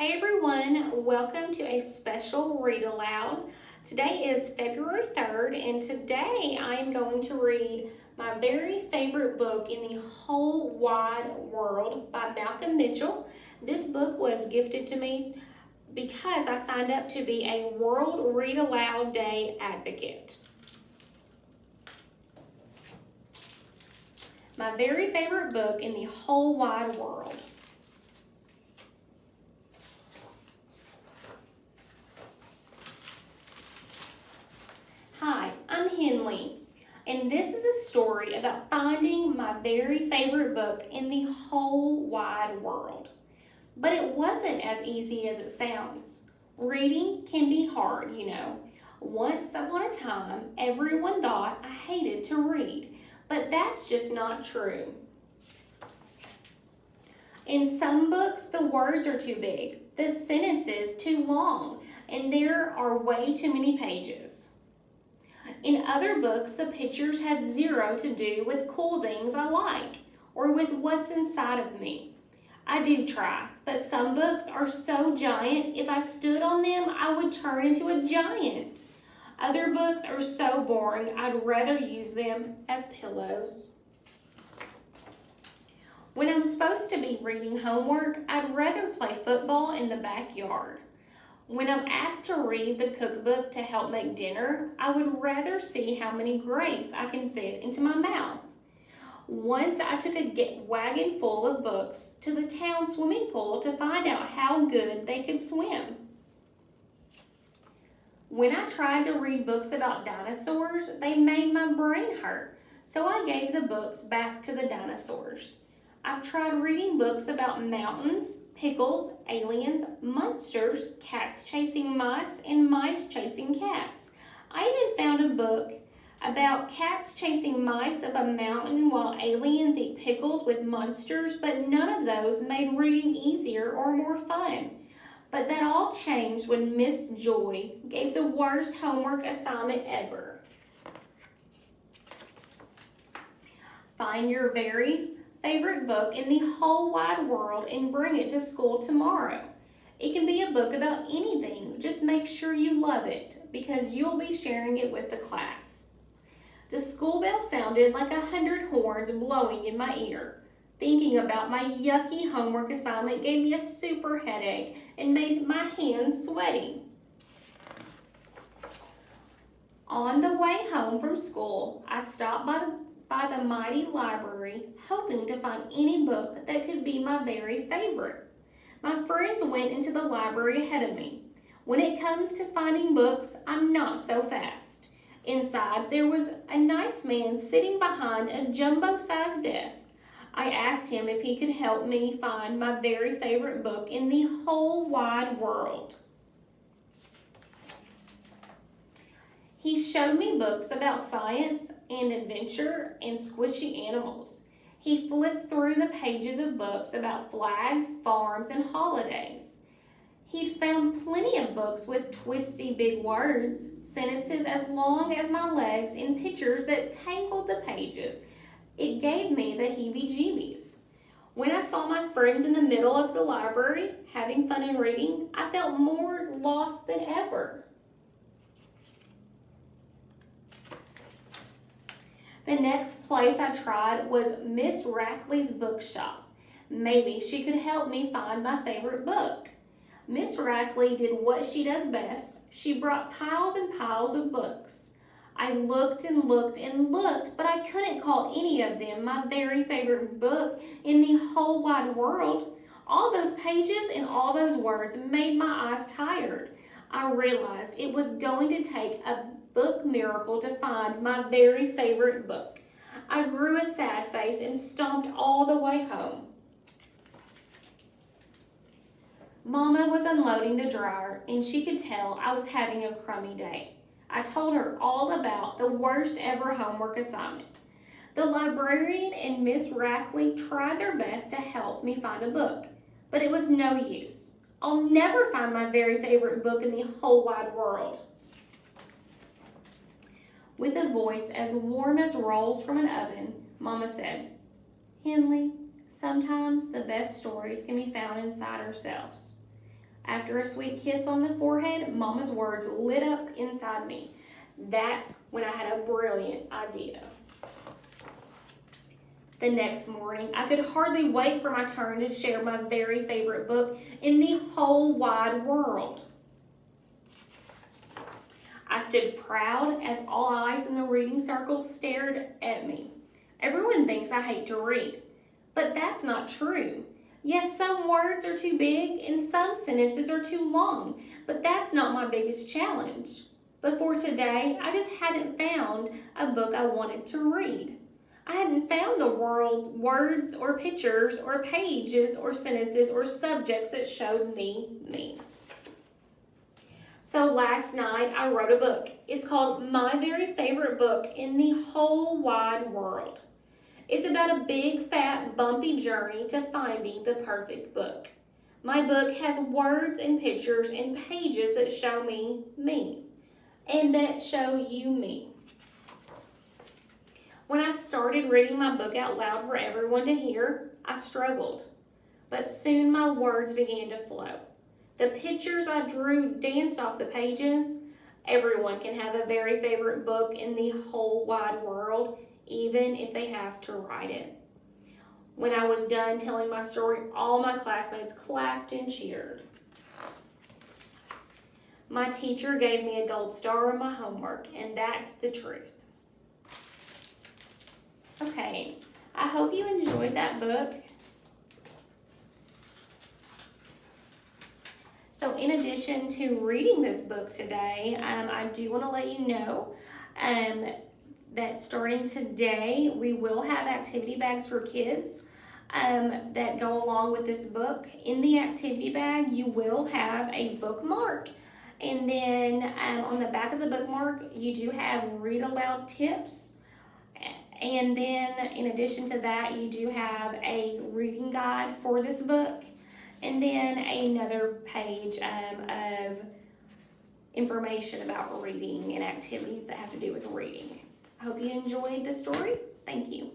Hey everyone, welcome to a special Read Aloud. Today is February 3rd, and today I am going to read my very favorite book in the whole wide world by Malcolm Mitchell. This book was gifted to me because I signed up to be a World Read Aloud Day advocate. My very favorite book in the whole wide world. Hi, I'm Henley, and this is a story about finding my very favorite book in the whole wide world. But it wasn't as easy as it sounds. Reading can be hard, you know. Once upon a time, everyone thought I hated to read, but that's just not true. In some books, the words are too big, the sentences too long, and there are way too many pages. In other books, the pictures have zero to do with cool things I like or with what's inside of me. I do try, but some books are so giant, if I stood on them, I would turn into a giant. Other books are so boring, I'd rather use them as pillows. When I'm supposed to be reading homework, I'd rather play football in the backyard. When I'm asked to read the cookbook to help make dinner, I would rather see how many grapes I can fit into my mouth. Once I took a wagon full of books to the town swimming pool to find out how good they could swim. When I tried to read books about dinosaurs, they made my brain hurt, so I gave the books back to the dinosaurs. I've tried reading books about mountains, pickles, aliens, monsters, cats chasing mice, and mice chasing cats. I even found a book about cats chasing mice up a mountain while aliens eat pickles with monsters, but none of those made reading easier or more fun. But that all changed when Miss Joy gave the worst homework assignment ever. Find your very favorite book in the whole wide world and bring it to school tomorrow. It can be a book about anything, just make sure you love it because you'll be sharing it with the class. The school bell sounded like 100 horns blowing in my ear. Thinking about my yucky homework assignment gave me a super headache and made my hands sweaty. On the way home from school, I stopped by the mighty library, hoping to find any book that could be my very favorite. My friends went into the library ahead of me. When it comes to finding books, I'm not so fast. Inside, there was a nice man sitting behind a jumbo-sized desk. I asked him if he could help me find my very favorite book in the whole wide world. He showed me books about science and adventure and squishy animals. He flipped through the pages of books about flags, farms, and holidays. He found plenty of books with twisty big words, sentences as long as my legs, and pictures that tangled the pages. It gave me the heebie-jeebies. When I saw my friends in the middle of the library having fun and reading, I felt more lost than ever. The next place I tried was Miss Rackley's bookshop. Maybe she could help me find my favorite book. Miss Rackley did what she does best. She brought piles and piles of books. I looked and looked and looked, but I couldn't call any of them my very favorite book in the whole wide world. All those pages and all those words made my eyes tired. I realized it was going to take a book miracle to find my very favorite book. I grew a sad face and stomped all the way home. Mama was unloading the dryer and she could tell I was having a crummy day. I told her all about the worst ever homework assignment. The librarian and Miss Rackley tried their best to help me find a book, but it was no use. I'll never find my very favorite book in the whole wide world. With a voice as warm as rolls from an oven, Mama said, "Henley, sometimes the best stories can be found inside ourselves." After a sweet kiss on the forehead, Mama's words lit up inside me. That's when I had a brilliant idea. The next morning, I could hardly wait for my turn to share my very favorite book in the whole wide world. I stood proud as all eyes in the reading circle stared at me. Everyone thinks I hate to read, but that's not true. Yes, some words are too big and some sentences are too long, but that's not my biggest challenge. Before today, I just hadn't found a book I wanted to read. I hadn't found the words or pictures or pages or sentences or subjects that showed me. So last night I wrote a book. It's called My Very Favorite Book in the Whole Wide World. It's about a big, fat, bumpy journey to finding the perfect book. My book has words and pictures and pages that show me, and that show you me. When I started reading my book out loud for everyone to hear, I struggled. But soon my words began to flow. The pictures I drew danced off the pages. Everyone can have a very favorite book in the whole wide world, even if they have to write it. When I was done telling my story, all my classmates clapped and cheered. My teacher gave me a gold star on my homework, and that's the truth. Okay, I hope you enjoyed that book. So in addition to reading this book today, I do want to let you know that starting today, we will have activity bags for kids that go along with this book. In the activity bag, you will have a bookmark. And then on the back of the bookmark, you do have read aloud tips. And then in addition to that, you do have a reading guide for this book. And then another page of information about reading and activities that have to do with reading. I hope you enjoyed the story. Thank you.